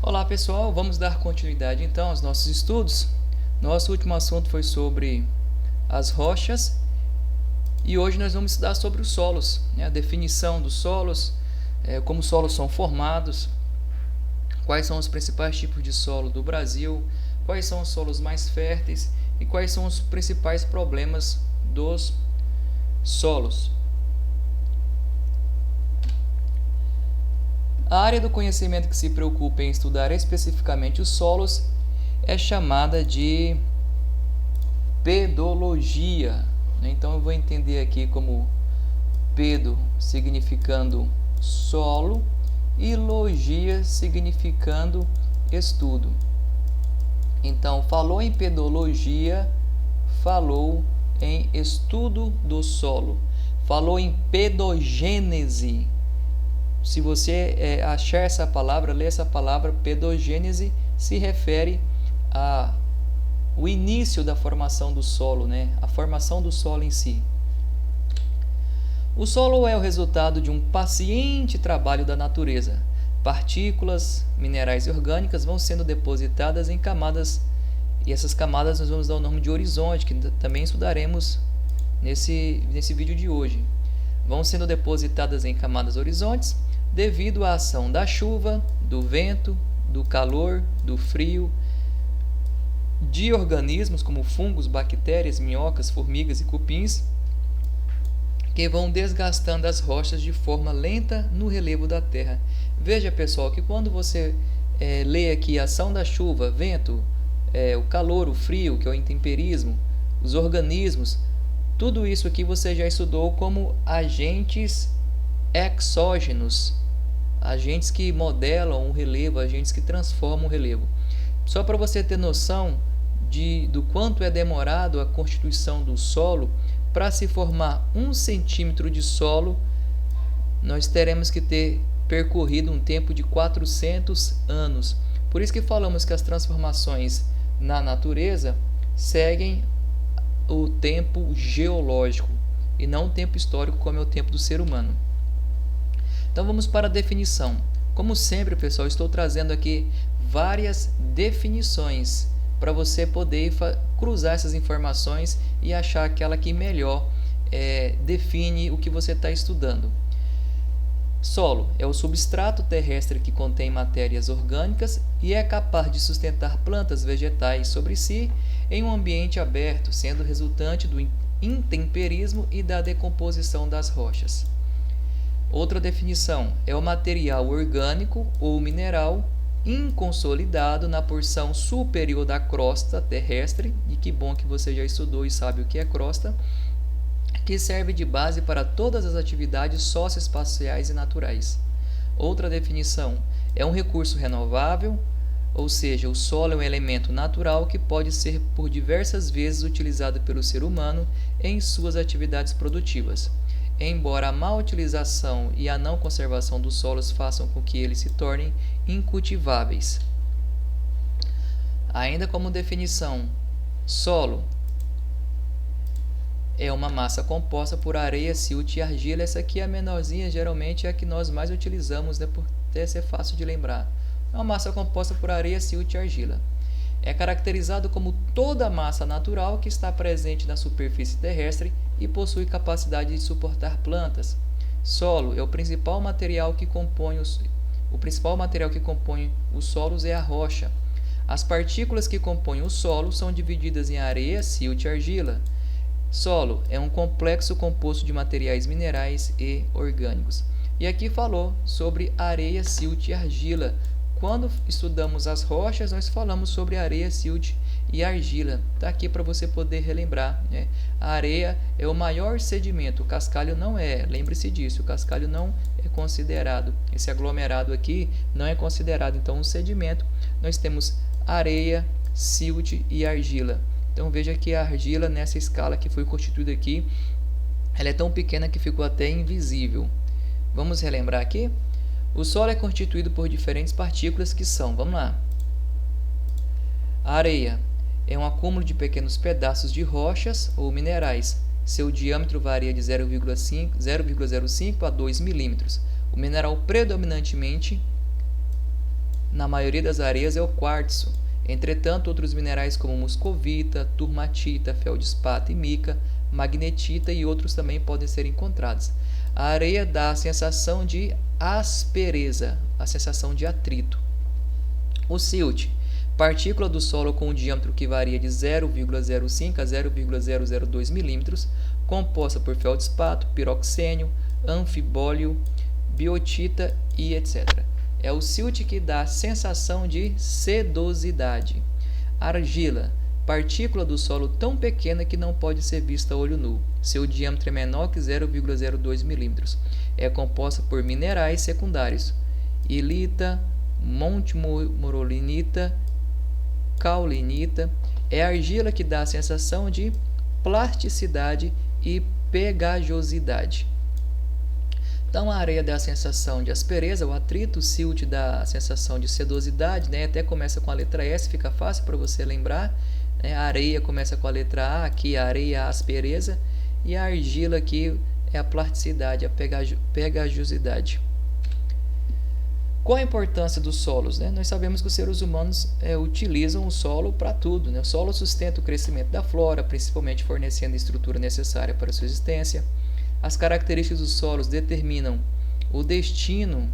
Olá pessoal, vamos dar continuidade então aos nossos estudos. Nosso último assunto foi sobre as rochas e hoje nós vamos estudar sobre os solos, a definição dos solos, como os solos são formados, quais são os principais tipos de solo do Brasil, quais são os solos mais férteis e quais são os principais problemas dos solos. A área do conhecimento que se preocupa em estudar especificamente os solos é chamada de pedologia. Então eu vou entender aqui como pedo significando solo e logia significando estudo. Então, falou em pedologia, falou em estudo do solo. Falou em pedogênese. Se você achar essa palavra, ler essa palavra, pedogênese, se refere ao início da formação do solo, a formação do solo em si. O solo é o resultado de um paciente trabalho da natureza. Partículas minerais e orgânicas vão sendo depositadas em camadas, e essas camadas nós vamos dar o nome de horizonte, que também estudaremos nesse vídeo de hoje. Vão sendo depositadas em camadas horizontes, devido à ação da chuva, do vento, do calor, do frio, de organismos como fungos, bactérias, minhocas, formigas e cupins, que vão desgastando as rochas de forma lenta no relevo da terra. Veja, pessoal, que quando você lê aqui a ação da chuva, vento, o calor, o frio, que é o intemperismo, os organismos, tudo isso aqui você já estudou como agentes exógenos, agentes que modelam o relevo, agentes que transformam o relevo. Só para você ter noção do quanto é demorado a constituição do solo, para se formar 1 centímetro de solo, nós teremos que ter percorrido um tempo de 400 anos. Por isso que falamos que as transformações na natureza seguem o tempo geológico e não o tempo histórico, como é o tempo do ser humano. Então vamos para a definição. Como sempre, pessoal, estou trazendo aqui várias definições para você poder cruzar essas informações e achar aquela que melhor define o que você está estudando. Solo é o substrato terrestre que contém matérias orgânicas e é capaz de sustentar plantas vegetais sobre si em um ambiente aberto, sendo resultante do intemperismo e da decomposição das rochas. Outra definição é o material orgânico ou mineral inconsolidado na porção superior da crosta terrestre, e que bom que você já estudou e sabe o que é crosta, que serve de base para todas as atividades socioespaciais e naturais. Outra definição é um recurso renovável, ou seja, o solo é um elemento natural que pode ser por diversas vezes utilizado pelo ser humano em suas atividades produtivas. Embora a má utilização e a não conservação dos solos façam com que eles se tornem incultiváveis. Ainda como definição, solo é uma massa composta por areia, silt e argila. Essa aqui é a menorzinha, geralmente é a que nós mais utilizamos, por até ser fácil de lembrar. É uma massa composta por areia, silt e argila. É caracterizado como toda massa natural que está presente na superfície terrestre e possui capacidade de suportar plantas. Solo é o principal material que compõe os solos é a rocha. As partículas que compõem o solo são divididas em areia, silt e argila. Solo é um complexo composto de materiais minerais e orgânicos. E aqui falou sobre areia, silt e argila. Quando estudamos as rochas, nós falamos sobre areia, silt e argila. Está aqui para você poder relembrar. A areia é o maior sedimento, o cascalho não é. Lembre-se disso, o cascalho não é considerado. Esse aglomerado aqui não é considerado. Então, um sedimento, nós temos areia, silt e argila. Então, veja que a argila, nessa escala que foi constituída aqui, ela é tão pequena que ficou até invisível. Vamos relembrar aqui? O solo é constituído por diferentes partículas que são, vamos lá. A areia é um acúmulo de pequenos pedaços de rochas ou minerais. Seu diâmetro varia de 0,05 a 2 milímetros. O mineral predominantemente na maioria das areias é o quartzo. Entretanto, outros minerais como muscovita, turmatita, feldspata e mica, magnetita e outros também podem ser encontrados. A areia dá a sensação de aspereza, a sensação de atrito. O silt, partícula do solo com um diâmetro que varia de 0,05 a 0,002 milímetros, composta por feldspato, piroxênio, anfibólio, biotita e etc. É o silt que dá a sensação de sedosidade. Argila, partícula do solo tão pequena que não pode ser vista a olho nu. Seu diâmetro é menor que 0,02 milímetros. É composta por minerais secundários: ilita, montmorolinita, caulinita. É a argila que dá a sensação de plasticidade e pegajosidade. Então, a areia dá a sensação de aspereza, o atrito, o silt dá a sensação de sedosidade, né? Até começa com a letra S, fica fácil para você lembrar. Né? A areia começa com a letra A, aqui a areia a aspereza, e a argila aqui é a plasticidade, a pegajosidade. Qual a importância dos solos? Né? Nós sabemos que os seres humanos utilizam o solo para tudo. Né? O solo sustenta o crescimento da flora, principalmente fornecendo a estrutura necessária para a sua existência. As características dos solos determinam o destino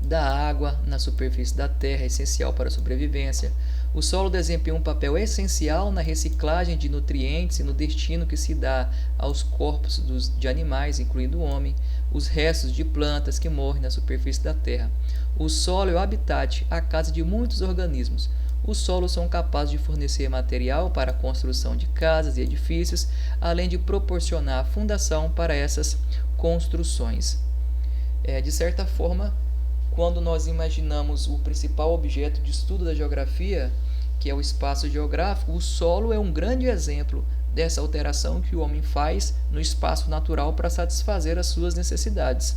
da água na superfície da terra, essencial para a sobrevivência. O solo desempenha um papel essencial na reciclagem de nutrientes e no destino que se dá aos corpos de animais, incluindo o homem, os restos de plantas que morrem na superfície da terra. O solo é o habitat, a casa de muitos organismos. Os solos são capazes de fornecer material para a construção de casas e edifícios, além de proporcionar a fundação para essas construções. De certa forma, quando nós imaginamos o principal objeto de estudo da geografia, que é o espaço geográfico, o solo é um grande exemplo dessa alteração que o homem faz no espaço natural para satisfazer as suas necessidades.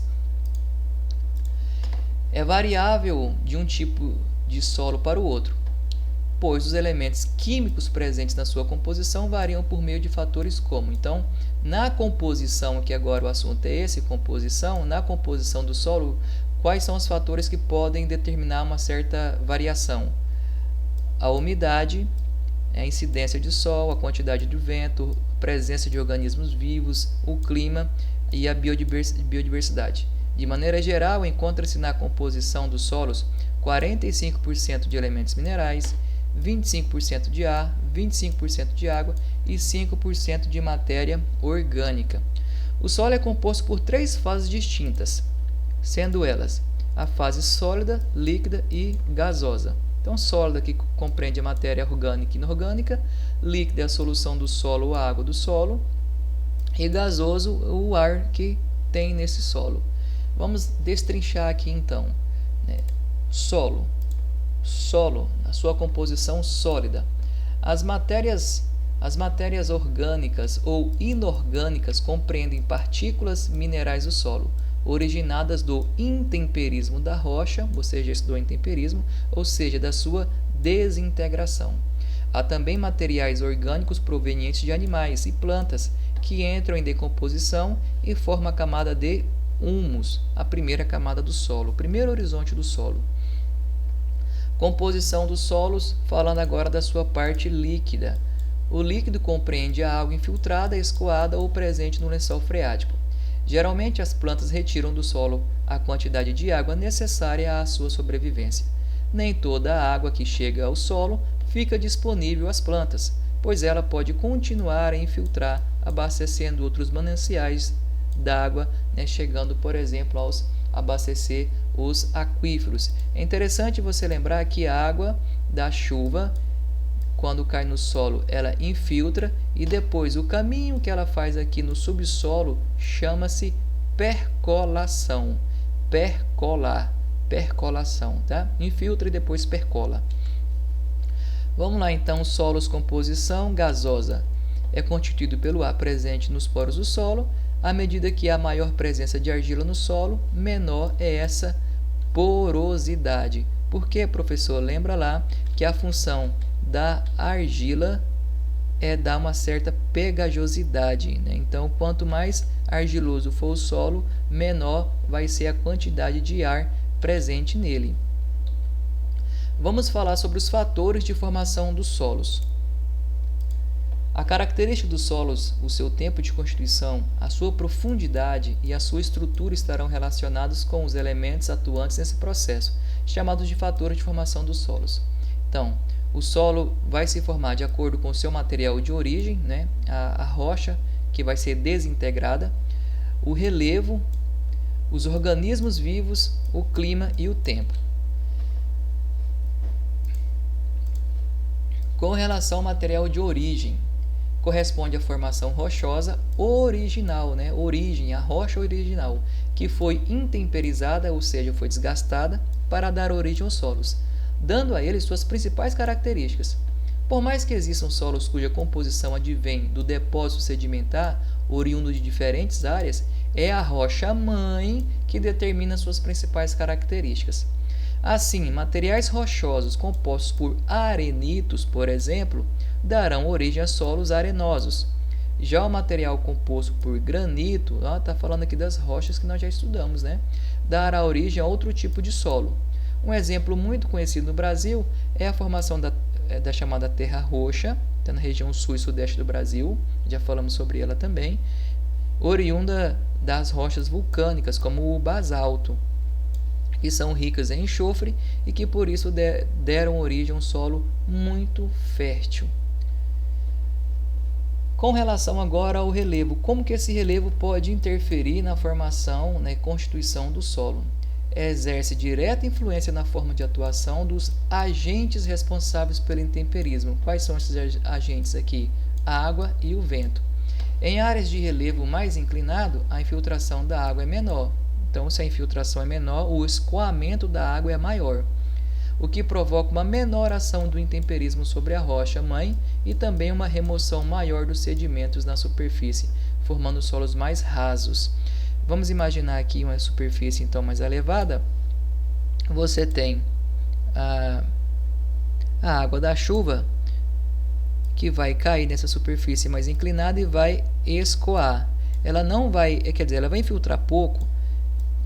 É variável de um tipo de solo para o outro, pois os elementos químicos presentes na sua composição variam por meio de fatores como. Então, na composição, que agora o assunto é esse, composição, na composição do solo, quais são os fatores que podem determinar uma certa variação? A umidade, a incidência de sol, a quantidade de vento, a presença de organismos vivos, o clima e a biodiversidade. De maneira geral, encontra-se na composição dos solos 45% de elementos minerais, 25% de ar, 25% de água e 5% de matéria orgânica. O solo é composto por 3 fases distintas, sendo elas a fase sólida, líquida e gasosa. Então, sólida, que compreende a matéria orgânica e inorgânica, líquida é a solução do solo ou a água do solo, e gasoso, o ar que tem nesse solo. Vamos destrinchar aqui então. Solo, na sua composição sólida. As matérias orgânicas ou inorgânicas compreendem partículas minerais do solo, originadas do intemperismo da rocha, você já estudou intemperismo, ou seja, da sua desintegração. Há também materiais orgânicos provenientes de animais e plantas que entram em decomposição e formam a camada de humus, a primeira camada do solo, o primeiro horizonte do solo. Composição dos solos, falando agora da sua parte líquida. O líquido compreende a água infiltrada, escoada ou presente no lençol freático. Geralmente, as plantas retiram do solo a quantidade de água necessária à sua sobrevivência. Nem toda a água que chega ao solo fica disponível às plantas, pois ela pode continuar a infiltrar, abastecendo outros mananciais d'água, chegando, por exemplo, aos abastecer os aquíferos. É interessante você lembrar que a água da chuva, quando cai no solo, ela infiltra e depois o caminho que ela faz aqui no subsolo chama-se percolação. Percolação, tá? Infiltra e depois percola. Vamos lá então, solos composição gasosa. É constituído pelo ar presente nos poros do solo. À medida que há maior presença de argila no solo, menor é essa porosidade. Por quê, professor? Lembra lá que a função da argila é dar uma certa pegajosidade, né? Então, quanto mais argiloso for o solo, menor vai ser a quantidade de ar presente nele. Vamos falar sobre os fatores de formação dos solos. A característica dos solos, o seu tempo de constituição, a sua profundidade e a sua estrutura estarão relacionados com os elementos atuantes nesse processo, chamados de fatores de formação dos solos. Então, o solo vai se formar de acordo com o seu material de origem, né? A rocha que vai ser desintegrada, o relevo, os organismos vivos, o clima e o tempo. Com relação ao material de origem, corresponde à formação rochosa original, né? Origem, a rocha original, que foi intemperizada, ou seja, foi desgastada, para dar origem aos solos, dando a eles suas principais características. Por mais que existam solos cuja composição advém do depósito sedimentar, oriundo de diferentes áreas, é a rocha-mãe que determina suas principais características. Assim, materiais rochosos compostos por arenitos, por exemplo, darão origem a solos arenosos. Já o material composto por granito, está falando aqui das rochas que nós já estudamos, né? Dará origem a outro tipo de solo. Um exemplo muito conhecido no Brasil é a formação da chamada terra roxa, está na região sul e sudeste do Brasil, já falamos sobre ela também, oriunda das rochas vulcânicas, como o basalto, que são ricas em enxofre e que por isso deram origem a um solo muito fértil. Com relação agora ao relevo, como que esse relevo pode interferir na formação, na constituição do solo? Exerce direta influência na forma de atuação dos agentes responsáveis pelo intemperismo. Quais são esses agentes aqui? A água e o vento. Em áreas de relevo mais inclinado, a infiltração da água é menor. Então, se a infiltração é menor, o escoamento da água é maior, o que provoca uma menor ação do intemperismo sobre a rocha-mãe e também uma remoção maior dos sedimentos na superfície, formando solos mais rasos. Vamos imaginar aqui uma superfície então mais elevada. Você tem a água da chuva que vai cair nessa superfície mais inclinada e vai escoar. Ela não vai, quer dizer, ela vai infiltrar pouco.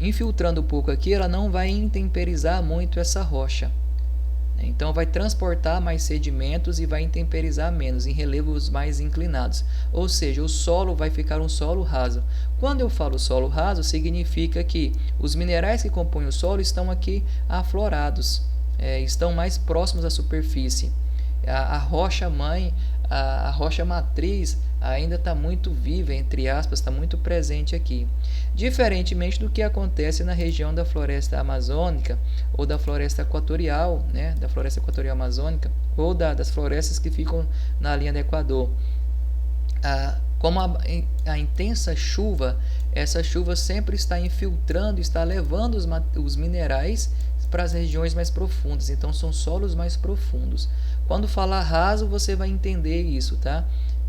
Infiltrando pouco aqui, ela não vai intemperizar muito essa rocha. Então, vai transportar mais sedimentos e vai intemperizar menos em relevos mais inclinados. Ou seja, o solo vai ficar um solo raso. Quando eu falo solo raso, significa que os minerais que compõem o solo estão aqui aflorados, estão mais próximos à superfície. A rocha-mãe, a rocha matriz ainda está muito viva, entre aspas, está muito presente aqui. Diferentemente do que acontece na região da floresta amazônica ou da floresta equatorial, né, da floresta equatorial amazônica ou das florestas que ficam na linha do Equador. Como a intensa chuva, essa chuva sempre está infiltrando, está levando os minerais para as regiões mais profundas, então são solos mais profundos. Quando falar raso, você vai entender isso, tá?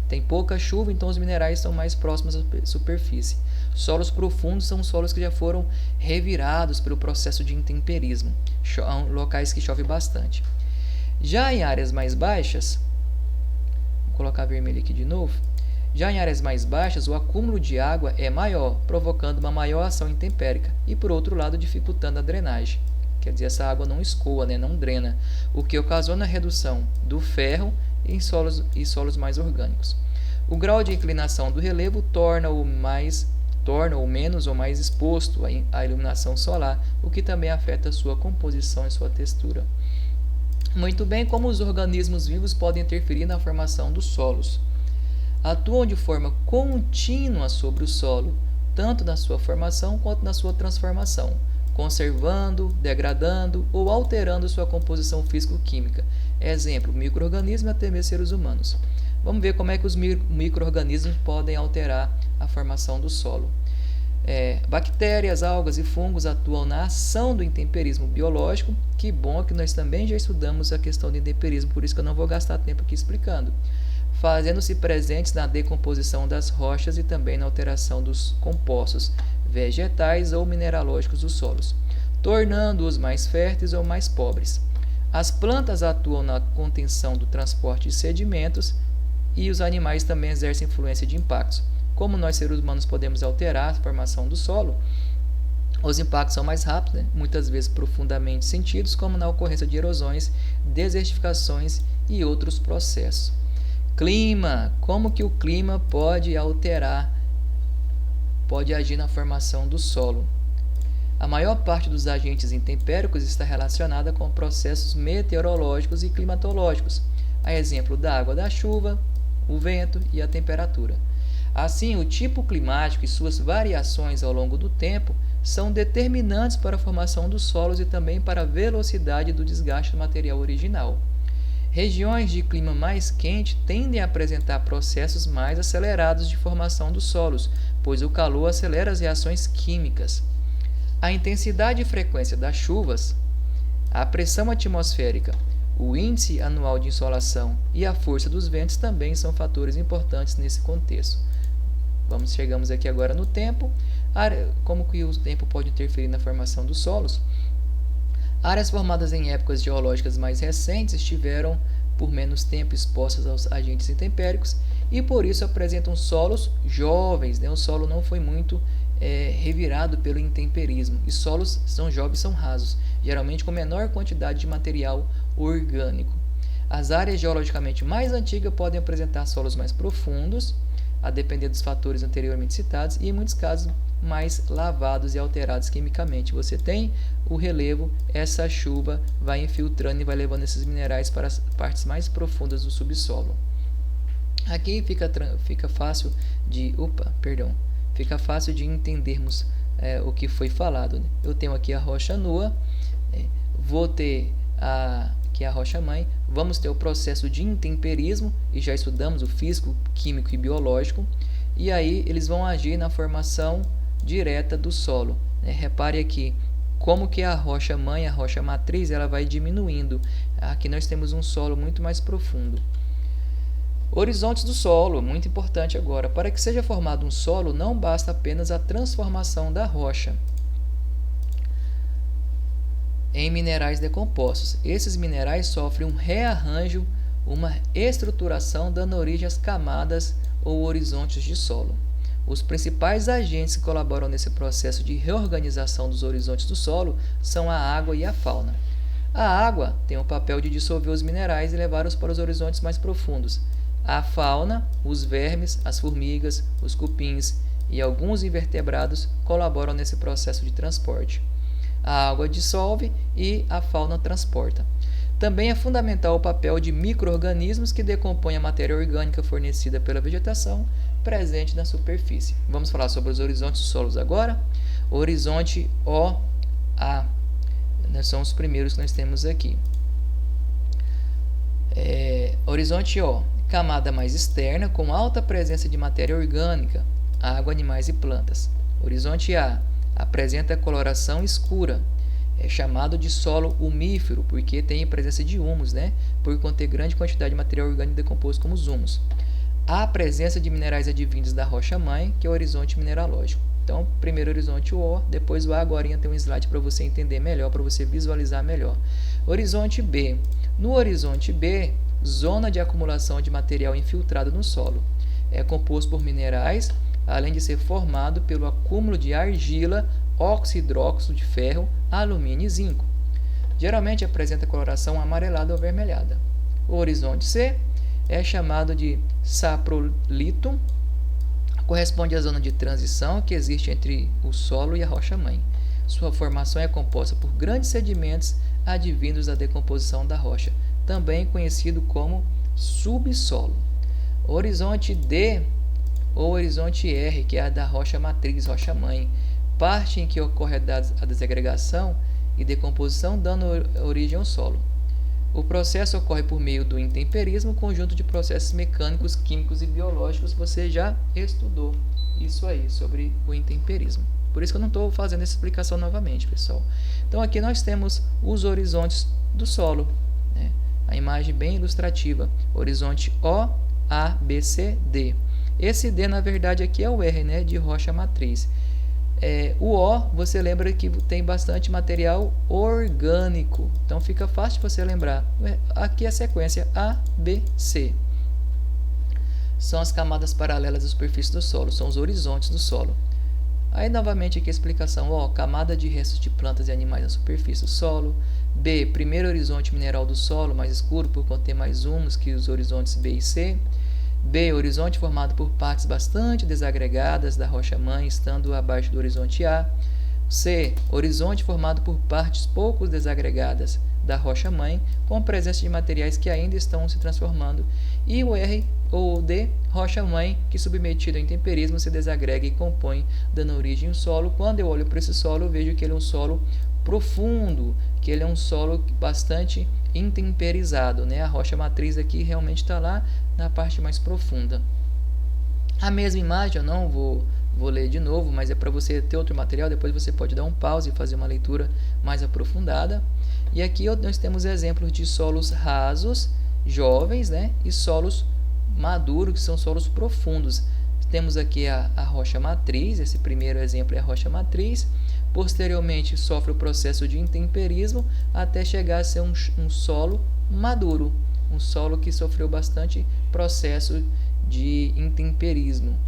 Tem pouca chuva, então os minerais estão mais próximos à superfície. Solos profundos são solos que já foram revirados pelo processo de intemperismo, locais que chove bastante. Já em áreas mais baixas, vou colocar vermelho aqui de novo. Já em áreas mais baixas, o acúmulo de água é maior, provocando uma maior ação intempérica e, por outro lado, dificultando a drenagem. Quer dizer, essa água não escoa, né, não drena, o que ocasiona a redução do ferro em solos mais orgânicos. O grau de inclinação do relevo torna-o menos ou mais exposto à iluminação solar, o que também afeta a sua composição e sua textura. Muito bem, como os organismos vivos podem interferir na formação dos solos? Atuam de forma contínua sobre o solo, tanto na sua formação quanto na sua transformação, conservando, degradando ou alterando sua composição físico-química. Exemplo, micro-organismos e até mesmo seres humanos. Vamos ver como é que os micro-organismos podem alterar a formação do solo. Bactérias, algas e fungos atuam na ação do intemperismo biológico. Que bom que nós também já estudamos a questão do intemperismo, por isso que eu não vou gastar tempo aqui explicando. Fazendo-se presentes na decomposição das rochas e também na alteração dos compostos vegetais ou mineralógicos dos solos, tornando-os mais férteis ou mais pobres. As plantas atuam na contenção do transporte de sedimentos e os animais também exercem influência de impactos. Como nós seres humanos podemos alterar a formação do solo, Os impactos são mais rápidos, né? Muitas vezes profundamente sentidos, como na ocorrência de erosões, desertificações e outros processos. Clima. Como que o clima pode alterar, pode agir na formação do solo? A maior parte dos agentes intempéricos está relacionada com processos meteorológicos e climatológicos, a exemplo da água da chuva, o vento e a temperatura. Assim, o tipo climático e suas variações ao longo do tempo são determinantes para a formação dos solos e também para a velocidade do desgaste do material original. Regiões de clima mais quente tendem a apresentar processos mais acelerados de formação dos solos, pois o calor acelera as reações químicas. A intensidade e frequência das chuvas, a pressão atmosférica, o índice anual de insolação e a força dos ventos também são fatores importantes nesse contexto. Chegamos aqui agora no tempo. Como que o tempo pode interferir na formação dos solos? Áreas formadas em épocas geológicas mais recentes estiveram por menos tempo expostas aos agentes intempéricos e por isso apresentam solos jovens, né? O solo não foi muito revirado pelo intemperismo e solos são jovens, são rasos, geralmente com menor quantidade de material orgânico. As áreas geologicamente mais antigas podem apresentar solos mais profundos, a depender dos fatores anteriormente citados, e em muitos casos mais lavados e alterados quimicamente. Você tem o relevo, essa chuva vai infiltrando e vai levando esses minerais para as partes mais profundas do subsolo. Aqui fica fácil de entendermos o que foi falado, né? Eu tenho aqui a rocha nua, vou ter aqui a rocha-mãe, vamos ter o processo de intemperismo, e já estudamos o físico, químico e biológico, e aí eles vão agir na formação direta do solo, né? Repare aqui como que a rocha-mãe, a rocha-matriz, ela vai diminuindo. Aqui nós temos um solo muito mais profundo. Horizontes do solo, muito importante agora. Para que seja formado um solo, não basta apenas a transformação da rocha em minerais decompostos. Esses minerais sofrem um rearranjo, uma estruturação, dando origem às camadas ou horizontes de solo. Os principais agentes que colaboram nesse processo de reorganização dos horizontes do solo são a água e a fauna. A água tem o papel de dissolver os minerais e levá-los para os horizontes mais profundos. A fauna, os vermes, as formigas, os cupins e alguns invertebrados colaboram nesse processo de transporte. A água dissolve e a fauna transporta. Também é fundamental o papel de micro-organismos que decompõem a matéria orgânica fornecida pela vegetação presente na superfície. Vamos falar sobre os horizontes dos solos agora. O horizonte OA, são os primeiros que nós temos aqui. Horizonte O, camada mais externa, com alta presença de matéria orgânica, água, animais e plantas. Horizonte A, apresenta coloração escura, é chamado de solo umífero, porque tem presença de humus, né? Por conter grande quantidade de material orgânico decomposto como os humus. Há presença de minerais advindos da rocha-mãe, que é o horizonte mineralógico. Então, primeiro horizonte o O, depois o A. Agora tem um slide para você entender melhor, para você visualizar melhor. Horizonte B. No horizonte B, zona de acumulação de material infiltrado no solo. É composto por minerais, além de ser formado pelo acúmulo de argila, óxido hidróxido de ferro, alumínio e zinco. Geralmente apresenta coloração amarelada ou avermelhada. O horizonte C é chamado de saprolito, corresponde à zona de transição que existe entre o solo e a rocha-mãe. Sua formação é composta por grandes sedimentos advindos da decomposição da rocha, também conhecido como subsolo. Horizonte D ou horizonte R, que é a da rocha-matriz, rocha-mãe, parte em que ocorre a desagregação e decomposição, dando origem ao solo. O processo ocorre por meio do intemperismo, conjunto de processos mecânicos, químicos e biológicos. Você já estudou isso aí, sobre o intemperismo. Por isso que eu não estou fazendo essa explicação novamente, pessoal. Então, aqui nós temos os horizontes do solo, né? A imagem bem ilustrativa. Horizonte O, A, B, C, D. Esse D, na verdade, aqui é o R, né? De rocha matriz. O O, você lembra que tem bastante material orgânico. Então, fica fácil de você lembrar. Aqui a sequência A, B, C. São as camadas paralelas da superfície do solo. São os horizontes do solo. Aí novamente aqui a explicação, ó, camada de restos de plantas e animais na superfície do solo. B, primeiro horizonte mineral do solo, mais escuro por conter mais humus que os horizontes B e C. B, horizonte formado por partes bastante desagregadas da rocha-mãe, estando abaixo do horizonte A. C, horizonte formado por partes pouco desagregadas da rocha-mãe, com presença de materiais que ainda estão se transformando. E o R ou D, rocha-mãe que submetido ao intemperismo se desagrega e compõe, dando origem ao solo. Quando eu olho para esse solo, eu vejo que ele é um solo profundo, que ele é um solo bastante intemperizado, né? A rocha matriz aqui realmente está lá na parte mais profunda. A mesma imagem eu não vou ler de novo, mas é para você ter outro material, depois você pode dar um pause e fazer uma leitura mais aprofundada. E aqui nós temos exemplos de solos rasos, jovens, né? E solos maduros, que são solos profundos. Temos aqui a rocha matriz, esse primeiro exemplo é a rocha matriz. Posteriormente sofre o processo de intemperismo até chegar a ser um solo maduro, um solo que sofreu bastante processo de intemperismo.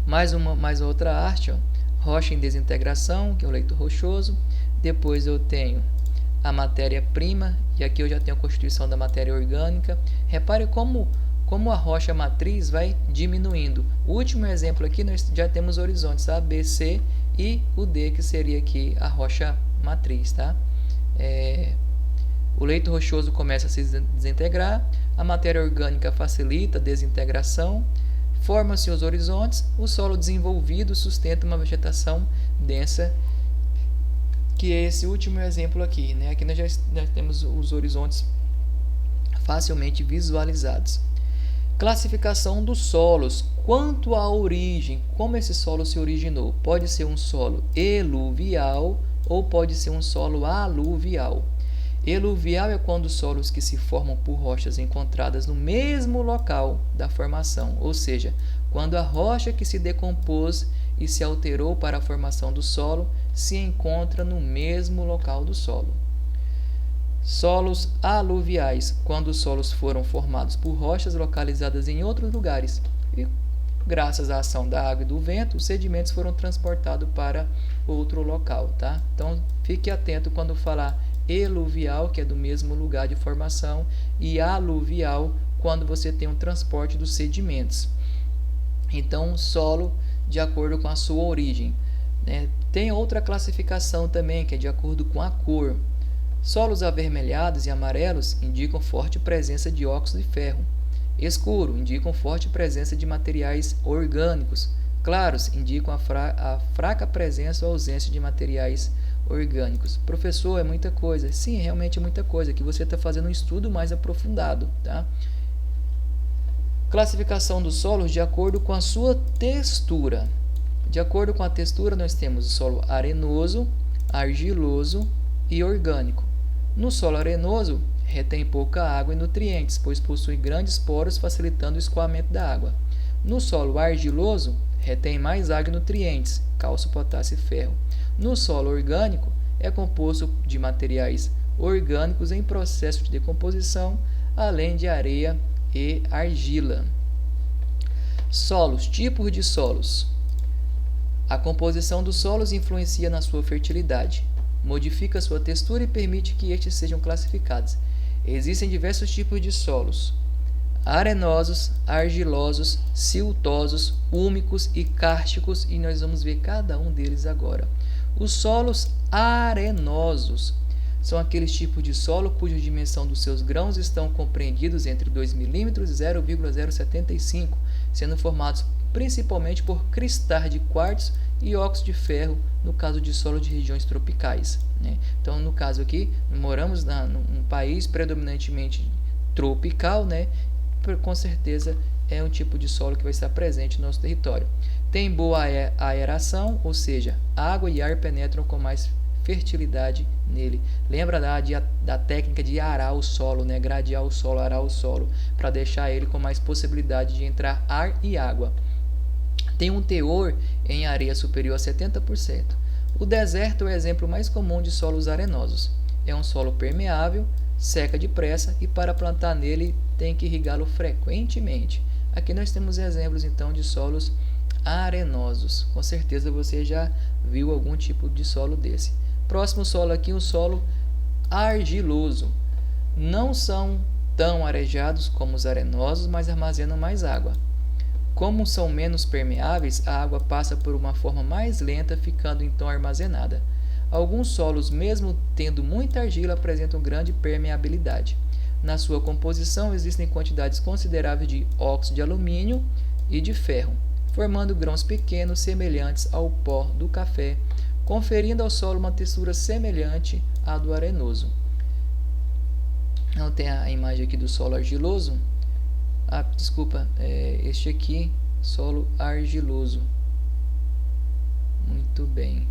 Mais outra arte, ó, rocha em desintegração, que é o leito rochoso. Depois eu tenho a matéria-prima, e aqui eu já tenho a constituição da matéria orgânica. Repare como a rocha matriz vai diminuindo. O último exemplo aqui, nós já temos horizontes A, B, C e o D, que seria aqui a rocha matriz. Tá? O leito rochoso começa a se desintegrar, a matéria orgânica facilita a desintegração, formam-se os horizontes, o solo desenvolvido sustenta uma vegetação densa, que é esse último exemplo aqui, né? Aqui nós já temos os horizontes facilmente visualizados. Classificação dos solos. Quanto à origem, como esse solo se originou? Pode ser um solo eluvial ou pode ser um solo aluvial. Eluvial é quando os solos que se formam por rochas encontradas no mesmo local da formação, ou seja, quando a rocha que se decompôs e se alterou para a formação do solo se encontra no mesmo local do solo. Solos aluviais, quando os solos foram formados por rochas localizadas em outros lugares e, graças à ação da água e do vento, os sedimentos foram transportados para outro local. Tá? Então, fique atento quando falar eluvial, que é do mesmo lugar de formação, e aluvial, quando você tem um transporte dos sedimentos. Então, solo de acordo com a sua origem. Né? Tem outra classificação também, que é de acordo com a cor. Solos avermelhados e amarelos indicam forte presença de óxido de ferro. Escuro indicam forte presença de materiais orgânicos. Claros indicam a fraca presença ou ausência de materiais orgânicos. Professor, é muita coisa. Sim, realmente é muita coisa, que você está fazendo um estudo mais aprofundado. Tá? Classificação dos solos de acordo com a sua textura. De acordo com a textura, nós temos o solo arenoso, argiloso e orgânico. No solo arenoso, retém pouca água e nutrientes, pois possui grandes poros, facilitando o escoamento da água. No solo argiloso, retém mais água e nutrientes, cálcio, potássio e ferro. No solo orgânico, é composto de materiais orgânicos em processo de decomposição, além de areia e argila. Solos, tipos de solos. A composição dos solos influencia na sua fertilidade, modifica sua textura e permite que estes sejam classificados. Existem diversos tipos de solos: arenosos, argilosos, siltosos, úmicos e kársticos, e nós vamos ver cada um deles agora. Os solos arenosos são aqueles tipos de solo cuja dimensão dos seus grãos estão compreendidos entre 2 mm e 0,075, sendo formados principalmente por cristais de quartzo e óxido de ferro, no caso de solo de regiões tropicais. Né? Então, no caso aqui, moramos num país predominantemente tropical, né? Com certeza é um tipo de solo que vai estar presente no nosso território. Tem boa aeração, ou seja, água e ar penetram com mais fertilidade nele. Lembra da técnica de arar o solo, né? Gradear o solo, arar o solo, para deixar ele com mais possibilidade de entrar ar e água. Tem um teor em areia superior a 70%. O deserto é o exemplo mais comum de solos arenosos. É um solo permeável, seca depressa e para plantar nele tem que irrigá-lo frequentemente. Aqui nós temos exemplos então de solos arenosos. Com certeza você já viu algum tipo de solo desse. Próximo solo aqui, um solo argiloso. Não são tão arejados como os arenosos, mas armazenam mais água. Como são menos permeáveis, a água passa por uma forma mais lenta, ficando então armazenada. Alguns solos, mesmo tendo muita argila, apresentam grande permeabilidade. Na sua composição existem quantidades consideráveis de óxido de alumínio e de ferro, formando grãos pequenos semelhantes ao pó do café, conferindo ao solo uma textura semelhante à do arenoso. Então tem a imagem aqui do solo argiloso. Este aqui, solo argiloso. Muito bem.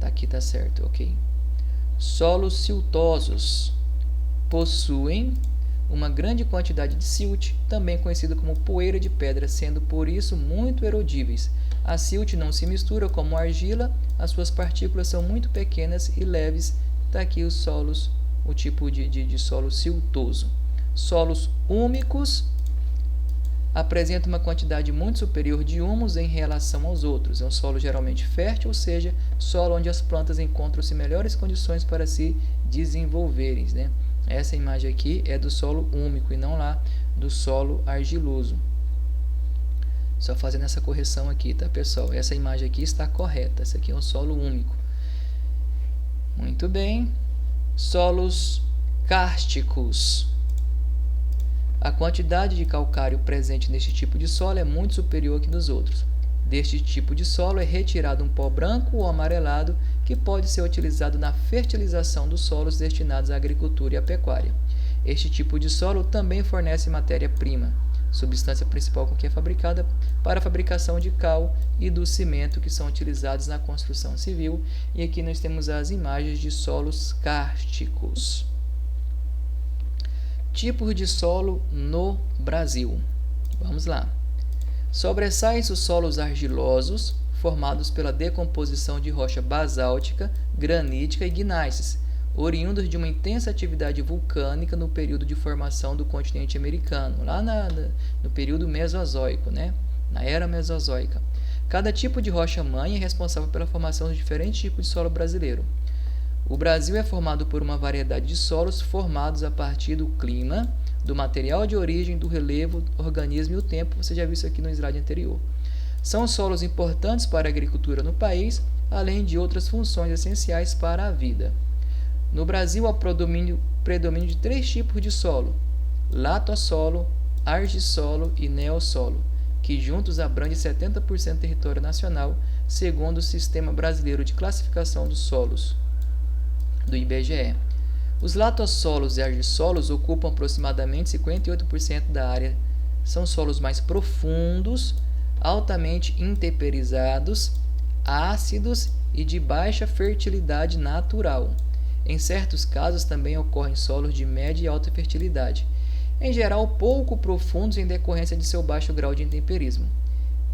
Aqui tá certo, ok. Solos siltosos possuem uma grande quantidade de silt, também conhecido como poeira de pedra, sendo por isso muito erodíveis. A silt não se mistura como a argila, as suas partículas são muito pequenas e leves. Está aqui os solos, o tipo de solo siltoso. Solos úmicos apresentam uma quantidade muito superior de humus em relação aos outros. É um solo geralmente fértil, ou seja, solo onde as plantas encontram-se melhores condições para se desenvolverem, né? Essa imagem aqui é do solo úmico e não lá do solo argiloso. Só fazendo essa correção aqui, tá, pessoal? Essa imagem aqui está correta. Esse aqui é um solo úmico. Muito bem. Solos kársticos. A quantidade de calcário presente neste tipo de solo é muito superior que nos outros. Deste tipo de solo é retirado um pó branco ou amarelado que pode ser utilizado na fertilização dos solos destinados à agricultura e à pecuária. Este tipo de solo também fornece matéria-prima, substância principal com que é fabricada, para a fabricação de cal e do cimento que são utilizados na construção civil. E aqui nós temos as imagens de solos kársticos. Tipos de solo no Brasil. Vamos lá. Sobressaem-se os solos argilosos, formados pela decomposição de rocha basáltica, granítica e gnáceas, oriundos de uma intensa atividade vulcânica no período de formação do continente americano, lá no período mesozoico, né? Na era mesozoica. Cada tipo de rocha-mãe é responsável pela formação de diferentes tipos de solo brasileiro. O Brasil é formado por uma variedade de solos formados a partir do clima, do material de origem, do relevo, do organismo e o tempo. Você já viu isso aqui no slide anterior. São solos importantes para a agricultura no país, além de outras funções essenciais para a vida. No Brasil, há predomínio de 3 tipos de solo: latossolo, argissolo e neossolo, que juntos abrangem 70% do território nacional, segundo o Sistema Brasileiro de Classificação dos Solos, do IBGE. Os latossolos e argissolos ocupam aproximadamente 58% da área. São solos mais profundos, altamente intemperizados, ácidos e de baixa fertilidade natural. Em certos casos também ocorrem solos de média e alta fertilidade, em geral pouco profundos em decorrência de seu baixo grau de intemperismo.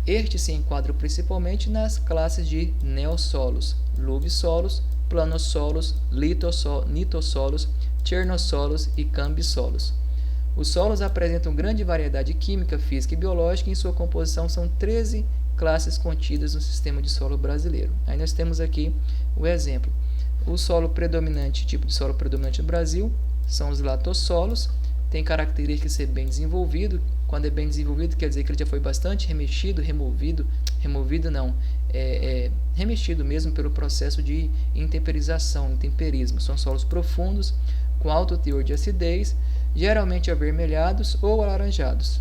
Estes se enquadram principalmente nas classes de neossolos, luvssolos, planossolos, nitossolos, chernossolos e cambissolos. Os solos apresentam grande variedade química, física e biológica e em sua composição são 13 classes contidas no sistema de solo brasileiro. Aí nós temos aqui o exemplo. O solo predominante, tipo de solo predominante no Brasil, são os latossolos. Tem característica de ser bem desenvolvido. Quando é bem desenvolvido, quer dizer que ele já foi bastante remexido mesmo pelo processo de intemperização, intemperismo. São solos profundos, com alto teor de acidez, geralmente avermelhados ou alaranjados.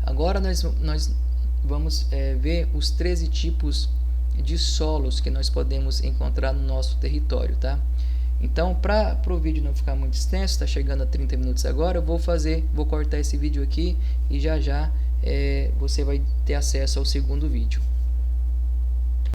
Agora nós vamos ver os 13 tipos de solos que nós podemos encontrar no nosso território, tá? Então, para o vídeo não ficar muito extenso, está chegando a 30 minutos agora, eu vou cortar esse vídeo aqui e já você vai ter acesso ao segundo vídeo.